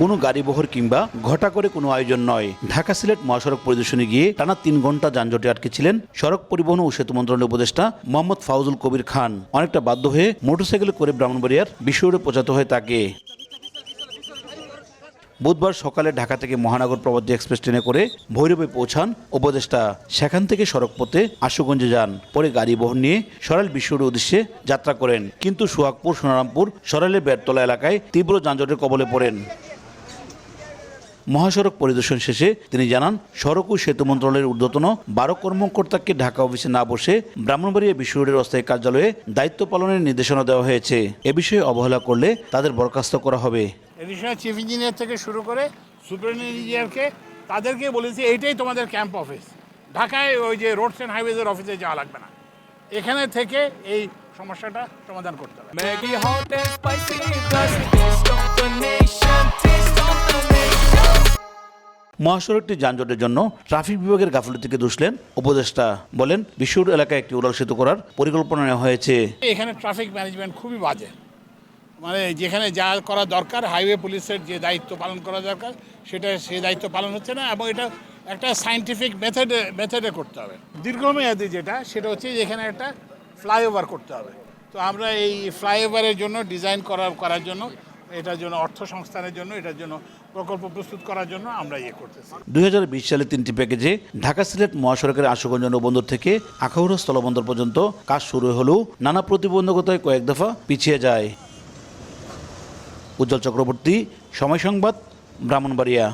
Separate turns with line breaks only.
কোনো গাড়িবহর কিংবা ঘটা করে কোনো আয়োজন নয়। ঢাকা সিলেট মহাসড়ক পরিদর্শনে গিয়ে টানা ৩ ঘন্টা যানজটে আটকে ছিলেন সড়ক পরিবহন ও সেতু মন্ত্রণালয়ের উপদেষ্টা মোহাম্মদ ফাউজুল কবির খান। অনেকটা বাধ্য হয়ে মোটরসাইকেলে করে ব্রাহ্মণবাড়িয়ার বিশ্ব রোডে পৌঁছাতে হয় তাকে। বুধবার সকালে ঢাকা থেকে মহানগর প্রবাসী এক্সপ্রেস ট্রেনে করে ভৈরবে পৌঁছান উপদেষ্টা। সেখান থেকে সড়ক পথে আশুগঞ্জে যান, পরে গাড়ি বহর নিয়ে সরাইল বিশ্ব রোডের উদ্দেশ্যে যাত্রা করেন। কিন্তু সোহাগপুর সোনারামপুর সরাইলের বেড়তলা এলাকায় তীব্র যানজটের কবলে পড়েন। মহাসড়ক পরিদর্শন শেষে তিনি জানান, সড়ক ও সেতু মন্ত্রণালয়ের ঊর্ধ্বতন 12 কর্মকর্তাকে ঢাকা অফিসে না বসে ব্রাহ্মণবাড়িয়া বিশ্ব রোডের অস্থায়ী কার্যালয়ে দায়িত্ব পালনের নির্দেশনা দেওয়া হয়েছে। এ বিষয়ে অবহেলা করলে তাদের বরখাস্ত করা হবে।
এডিশনাল চিফ ইঞ্জিনিয়ার থেকে শুরু করে সুপারিনটেন্ডেন্ট ইঞ্জিনিয়ারকে তাদেরকে বলেছি এইটাই তোমাদের ক্যাম্প অফিস। ঢাকায় ওই যে রোডস অ্যান্ড হাইওয়েজের অফিসে যাওয়া লাগবে না, এখানে থেকে এই সমস্যাটা সমাধান করতে হবে।
মহাসড়কটি যানজটের জন্য ট্রাফিক বিভাগের গাফিলতিকে দুষলেন উপদেষ্টা। বলেন, বিশ্ব রোড এলাকায় একটি উড়াল সেতু করার পরিকল্পনা নেওয়া হয়েছে।
এখানে ট্রাফিক ম্যানেজমেন্ট খুবই বাজে, মানে যেখানে যা করা দরকার হাইওয়ে পুলিশের যে দায়িত্ব পালন করা দরকার সেটা সেই দায়িত্ব পালন হচ্ছে না, এবং এটা একটা সায়েন্টিফিক মেথডে করতে হবে। দীর্ঘমেয়াদী যেটা সেটা হচ্ছে যে এখানে একটা ফ্লাইওভার করতে হবে। তো আমরা এই ফ্লাইওভারের জন্য ডিজাইন করার জন্য, এটার জন্য অর্থ সংস্থানের জন্য, এটার জন্য প্রকল্প প্রস্তুত করার জন্য আমরা করতেছি।
2020 সালে 3টি প্যাকেজে ঢাকা সিলেট মহাসড়কের আশুগঞ্জ নৌবন্দর থেকে আখাউড়া স্থলবন্দর পর্যন্ত কাজ শুরু হলেও নানা প্রতিবন্ধকতায় কয়েক দফা পিছিয়ে যায়। উজ্জ্বল চক্রবর্তী, সময় সংবাদ, ব্রাহ্মণবাড়িয়া।